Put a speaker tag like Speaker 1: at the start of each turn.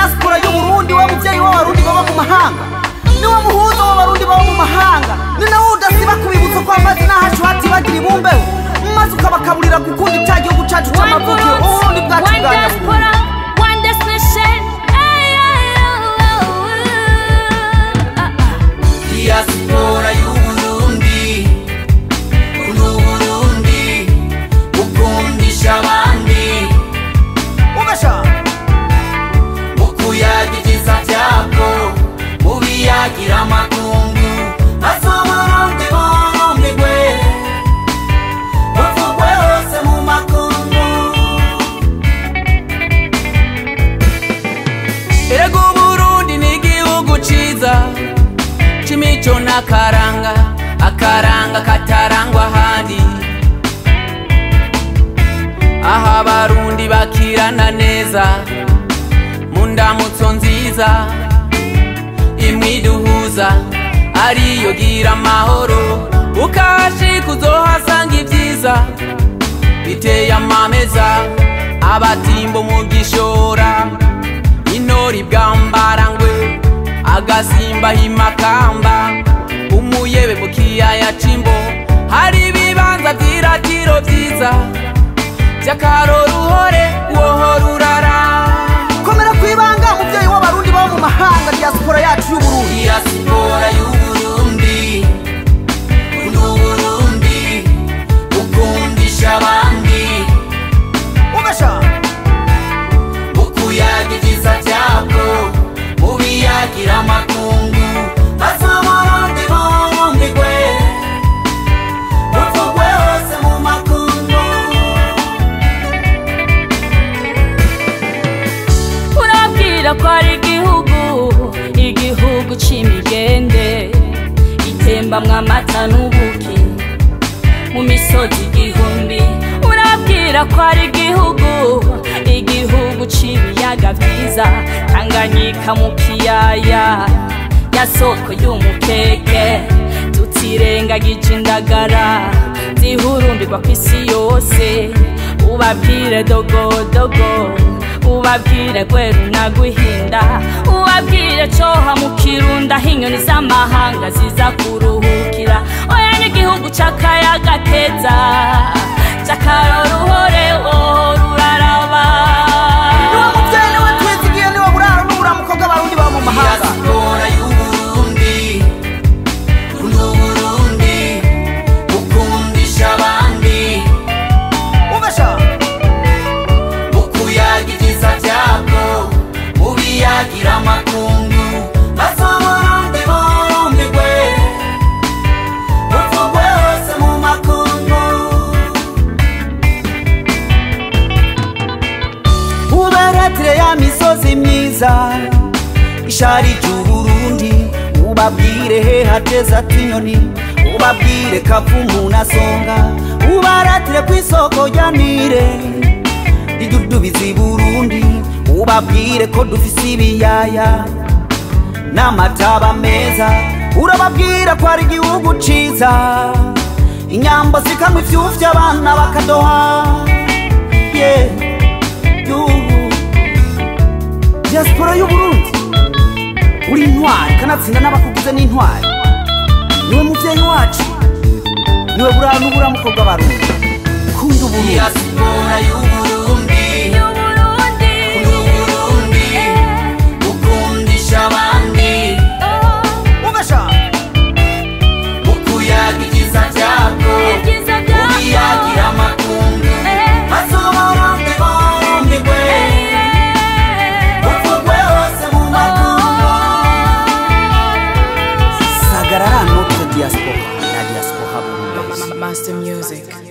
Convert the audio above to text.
Speaker 1: diaspora y'Uburundi wa muvyeyi w'abarundi baba mu mahanga ni wa muhuzo w'abarundi baba mu mahanga ni nawe udasiba kubibutsa ko amazina hacu hatibagira ibumbeho maze ukabakaburira gukunda icya gihugu cacu c'amavukiro Uburundi bwacu bwa Nyaburundu.
Speaker 2: Diaspora y'Uburundi Uburundi ukundisha abandi
Speaker 1: ubasha
Speaker 2: mukuyagiza byako mubiyagira amakungu asobarundi bombigwe bavugwe hose mu makungu. Erega Uburundi ni igihugu ciza c'imico n'akaranga, akaranga katarangwa ahandi, aha abarundi bakirana neza mu ndamutso nziza imwiduhuza ariyo gira amahoro ukashika uzohasanga ibyiza biteye amameza abatimbo mu gishora intori bwambarangwe agasimba himakamba umuyebe mu kiyaya c'imbo hari ibibanza vy'iratiro vyiza vy'akaroruhore wohora urara
Speaker 1: komera kwibanga muvyeyi w'abarundi baba mu mahanga diaspora yacu y'Uburundi.
Speaker 2: Diaspora y'Uburundi Uburundi ukundisha abandi
Speaker 1: ubasha
Speaker 2: mukuyagiza byako mubiyagira amakungu asobarundi bombigwe bavugwe hose mu makungu.
Speaker 3: Urabwira ko ari igihugu c'imigende itembamwo amata n'ubuki mu misozi igihumbi. Urabwira ko ari igihugu c'ibiyaga vyiza Tanganyika mu kiyaya ya soko y'umukeke tutirengagije indagara zihurumbirwa kw'isi yose. Ubabwire dogodogo ubabwire gweru na guhinda ubabwire coha mu Kirundo aho inyoni z'amahanga ziza kuruhukira. Oya ni igihugu c'akayaga keza c'akaroruhore wohora uraraba.
Speaker 1: niwe muvyeyi niwe twizigiye niwe buraro n'uburamuko bw'abarundi baba mu mahanga.
Speaker 2: Diaspora y'Uburundi Uburundi ukundisha abandi
Speaker 1: ubasha
Speaker 2: mukuyagiza byako mubiyagira amakungu asobarundi bombigwe bavugwe hose mu makungu.
Speaker 1: uberetire ya misozi myiza isharije Uburundi ubabwire he hateza tinyoni ubabwire kavumu na songa ubaratire kw'isoko rya Nile idudubiza i Burundi ubabwire ko dufise ibiyaya n'amataba meza urababwira ko ari igihugu ciza inyambo zikamwa ivyuvu abana bakadoha. Yeah. Diaspora y'Uburundi uri intwari kanatsinda n'abakugize n'intwari niwe muvyeyi wacu niwe buraro n'uburamuko bw'abarundi kunda Uburundi.
Speaker 2: Diaspora y'Uburundi Uburundi ukundisha abandi
Speaker 1: ubasha
Speaker 2: mukuyagiza byako mubiyagira amakungu asobarundi bombigwe bavugwe hose mu makungu.
Speaker 1: sagarara notre diaspora la diaspora burundaise.
Speaker 4: Master Music.